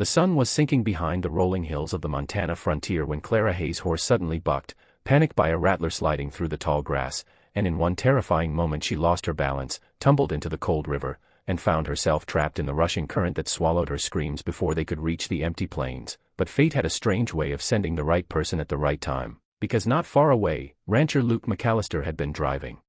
The sun was sinking behind the rolling hills of the Montana frontier when Clara Hayes' horse suddenly bucked, panicked by a rattler sliding through the tall grass, and in one terrifying moment she lost her balance, tumbled into the cold river, and found herself trapped in the rushing current that swallowed her screams before they could reach the empty plains. But fate had a strange way of sending the right person at the right time, because not far away, rancher Luke McAllister had been driving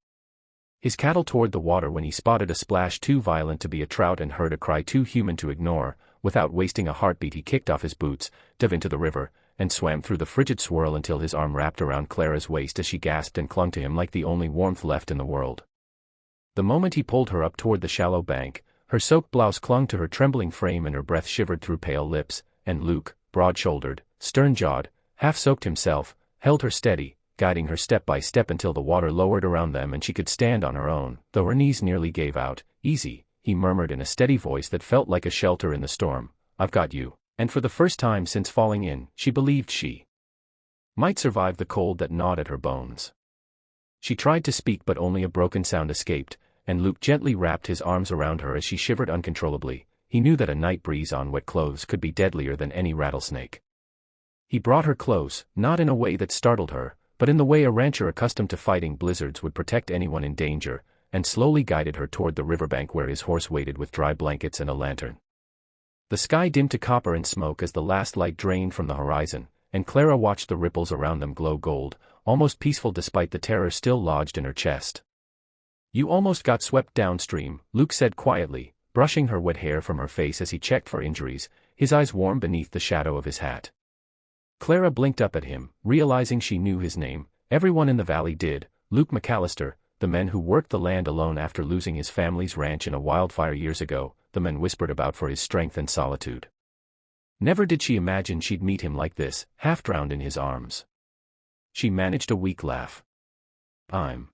his cattle toward the water when he spotted a splash too violent to be a trout and heard a cry too human to ignore. Without wasting a heartbeat, he kicked off his boots, dove into the river, and swam through the frigid swirl until his arm wrapped around Clara's waist as she gasped and clung to him like the only warmth left in the world. The moment he pulled her up toward the shallow bank, her soaked blouse clung to her trembling frame and her breath shivered through pale lips, and Luke, broad-shouldered, stern-jawed, half-soaked himself, held her steady, guiding her step by step until the water lowered around them and she could stand on her own, though her knees nearly gave out. "Easy," he murmured in a steady voice that felt like a shelter in the storm. "I've got you." And for the first time since falling in, she believed she might survive the cold that gnawed at her bones. She tried to speak but only a broken sound escaped, and Luke gently wrapped his arms around her as she shivered uncontrollably. He knew that a night breeze on wet clothes could be deadlier than any rattlesnake. He brought her close, not in a way that startled her, but in the way a rancher accustomed to fighting blizzards would protect anyone in danger, and slowly guided her toward the riverbank where his horse waited with dry blankets and a lantern. The sky dimmed to copper and smoke as the last light drained from the horizon, and Clara watched the ripples around them glow gold, almost peaceful despite the terror still lodged in her chest. "You almost got swept downstream," Luke said quietly, brushing her wet hair from her face as he checked for injuries, his eyes warm beneath the shadow of his hat. Clara blinked up at him, realizing she knew his name. Everyone in the valley did. Luke McAllister, the man who worked the land alone after losing his family's ranch in a wildfire years ago, the man whispered about for his strength and solitude. Never did she imagine she'd meet him like this, half drowned in his arms. She managed a weak laugh. I'm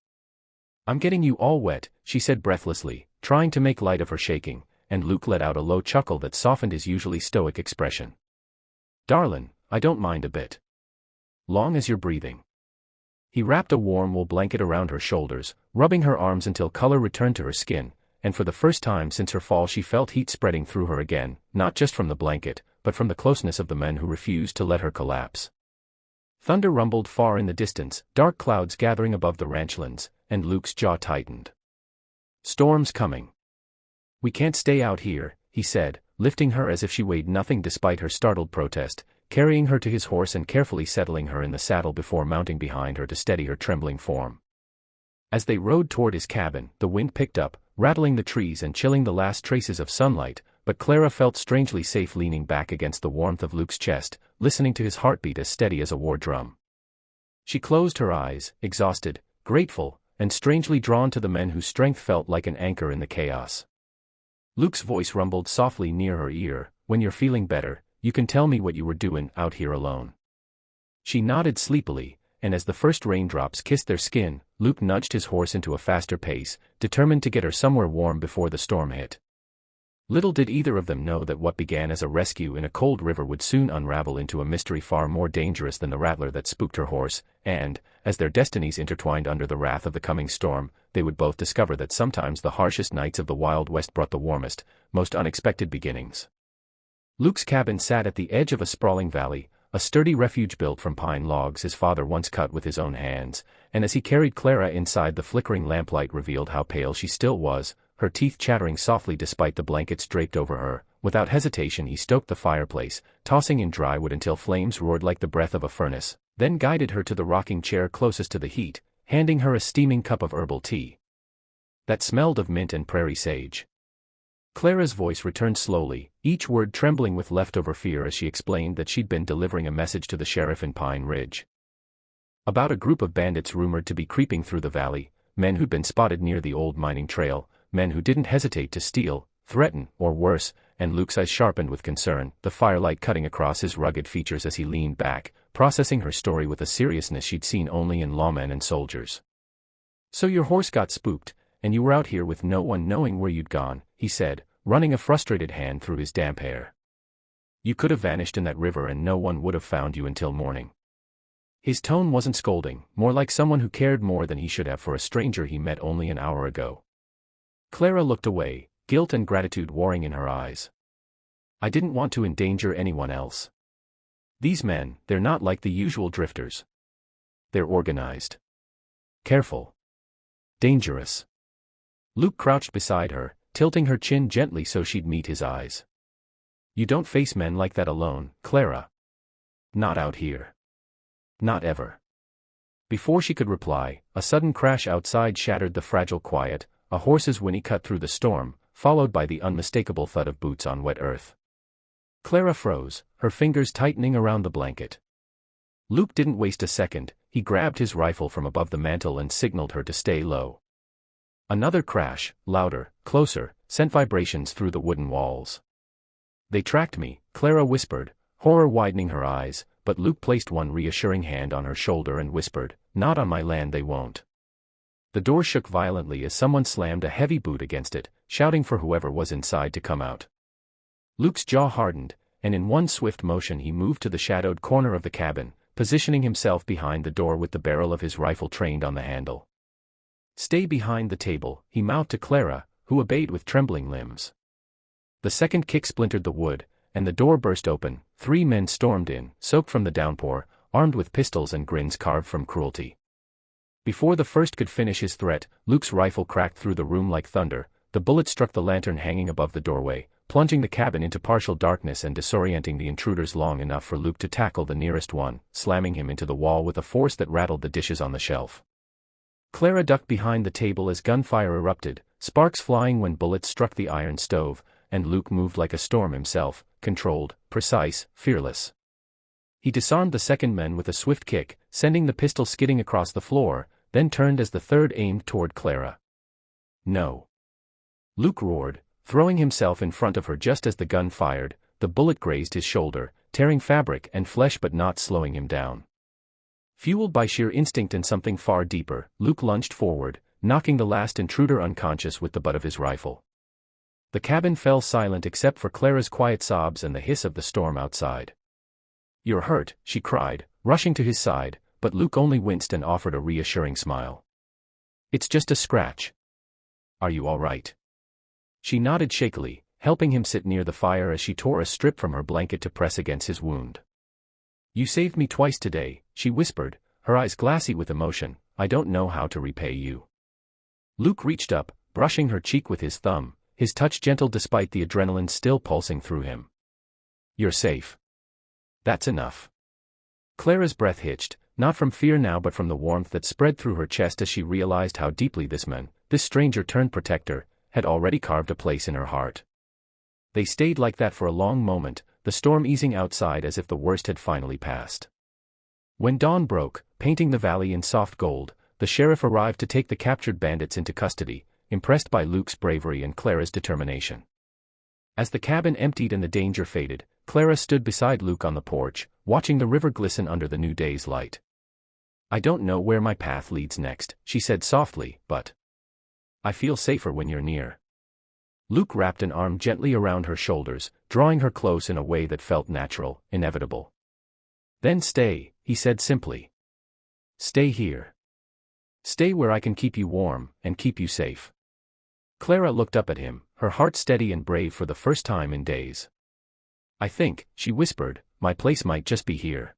getting you all wet," she said breathlessly, trying to make light of her shaking, and Luke let out a low chuckle that softened his usually stoic expression. "Darlin', I don't mind a bit. Long as you're breathing." He wrapped a warm wool blanket around her shoulders, rubbing her arms until color returned to her skin, and for the first time since her fall she felt heat spreading through her again, not just from the blanket, but from the closeness of the men who refused to let her collapse. Thunder rumbled far in the distance, dark clouds gathering above the ranchlands, and Luke's jaw tightened. "Storm's coming. We can't stay out here," he said, lifting her as if she weighed nothing despite her startled protest, carrying her to his horse and carefully settling her in the saddle before mounting behind her to steady her trembling form. As they rode toward his cabin, the wind picked up, rattling the trees and chilling the last traces of sunlight, but Clara felt strangely safe leaning back against the warmth of Luke's chest, listening to his heartbeat as steady as a war drum. She closed her eyes, exhausted, grateful, and strangely drawn to the men whose strength felt like an anchor in the chaos. Luke's voice rumbled softly near her ear, "When you're feeling better, you can tell me what you were doing out here alone." She nodded sleepily, and as the first raindrops kissed their skin, Luke nudged his horse into a faster pace, determined to get her somewhere warm before the storm hit. Little did either of them know that what began as a rescue in a cold river would soon unravel into a mystery far more dangerous than the rattler that spooked her horse, and, as their destinies intertwined under the wrath of the coming storm, they would both discover that sometimes the harshest nights of the Wild West brought the warmest, most unexpected beginnings. Luke's cabin sat at the edge of a sprawling valley, a sturdy refuge built from pine logs his father once cut with his own hands, and as he carried Clara inside, the flickering lamplight revealed how pale she still was, her teeth chattering softly despite the blankets draped over her. Without hesitation he stoked the fireplace, tossing in dry wood until flames roared like the breath of a furnace, then guided her to the rocking chair closest to the heat, handing her a steaming cup of herbal tea that smelled of mint and prairie sage. Clara's voice returned slowly, each word trembling with leftover fear as she explained that she'd been delivering a message to the sheriff in Pine Ridge about a group of bandits rumored to be creeping through the valley, men who'd been spotted near the old mining trail, men who didn't hesitate to steal, threaten, or worse, and Luke's eyes sharpened with concern, the firelight cutting across his rugged features as he leaned back, processing her story with a seriousness she'd seen only in lawmen and soldiers. "So your horse got spooked, and you were out here with no one knowing where you'd gone," he said, running a frustrated hand through his damp hair. "You could have vanished in that river and no one would have found you until morning." His tone wasn't scolding, more like someone who cared more than he should have for a stranger he met only an hour ago. Clara looked away, guilt and gratitude warring in her eyes. I didn't want to endanger anyone else. These men, they're not like the usual drifters. They're organized. Careful. Dangerous. Luke crouched beside her, tilting her chin gently so she'd meet his eyes. You don't face men like that alone, Clara. Not out here. Not ever. Before she could reply, a sudden crash outside shattered the fragile quiet, a horse's whinny cut through the storm, followed by the unmistakable thud of boots on wet earth. Clara froze, her fingers tightening around the blanket. Luke didn't waste a second, he grabbed his rifle from above the mantel and signaled her to stay low. Another crash, louder, closer, sent vibrations through the wooden walls. They tracked me, Clara whispered, horror widening her eyes, but Luke placed one reassuring hand on her shoulder and whispered, not on my land they won't. The door shook violently as someone slammed a heavy boot against it, shouting for whoever was inside to come out. Luke's jaw hardened, and in one swift motion he moved to the shadowed corner of the cabin, positioning himself behind the door with the barrel of his rifle trained on the handle. Stay behind the table, he mouthed to Clara, who obeyed with trembling limbs. The second kick splintered the wood, and the door burst open. 3 men stormed in, soaked from the downpour, armed with pistols and grins carved from cruelty. Before the first could finish his threat, Luke's rifle cracked through the room like thunder. The bullet struck the lantern hanging above the doorway, plunging the cabin into partial darkness and disorienting the intruders long enough for Luke to tackle the nearest one, slamming him into the wall with a force that rattled the dishes on the shelf. Clara ducked behind the table as gunfire erupted, sparks flying when bullets struck the iron stove, and Luke moved like a storm himself, controlled, precise, fearless. He disarmed the second man with a swift kick, sending the pistol skidding across the floor, then turned as the third aimed toward Clara. No. Luke roared, throwing himself in front of her just as the gun fired. The bullet grazed his shoulder, tearing fabric and flesh but not slowing him down. Fueled by sheer instinct and something far deeper, Luke lunged forward, knocking the last intruder unconscious with the butt of his rifle. The cabin fell silent except for Clara's quiet sobs and the hiss of the storm outside. You're hurt, she cried, rushing to his side, but Luke only winced and offered a reassuring smile. It's just a scratch. Are you all right? She nodded shakily, helping him sit near the fire as she tore a strip from her blanket to press against his wound. You saved me twice today, she whispered, her eyes glassy with emotion. I don't know how to repay you. Luke reached up, brushing her cheek with his thumb, his touch gentle despite the adrenaline still pulsing through him. You're safe. That's enough. Clara's breath hitched, not from fear now but from the warmth that spread through her chest as she realized how deeply this man, this stranger turned protector, had already carved a place in her heart. They stayed like that for a long moment, the storm easing outside as if the worst had finally passed. When dawn broke, painting the valley in soft gold, the sheriff arrived to take the captured bandits into custody, impressed by Luke's bravery and Clara's determination. As the cabin emptied and the danger faded, Clara stood beside Luke on the porch, watching the river glisten under the new day's light. I don't know where my path leads next, she said softly, but I feel safer when you're near. Luke wrapped an arm gently around her shoulders, drawing her close in a way that felt natural, inevitable. Then stay, he said simply. Stay here. Stay where I can keep you warm, and keep you safe. Clara looked up at him, her heart steady and brave for the first time in days. I think, she whispered, my place might just be here.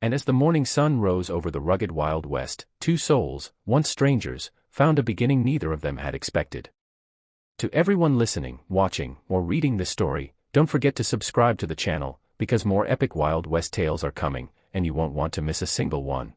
And as the morning sun rose over the rugged Wild West, 2 souls, once strangers, found a beginning neither of them had expected. To everyone listening, watching, or reading this story, don't forget to subscribe to the channel, because more epic Wild West tales are coming, and you won't want to miss a single one.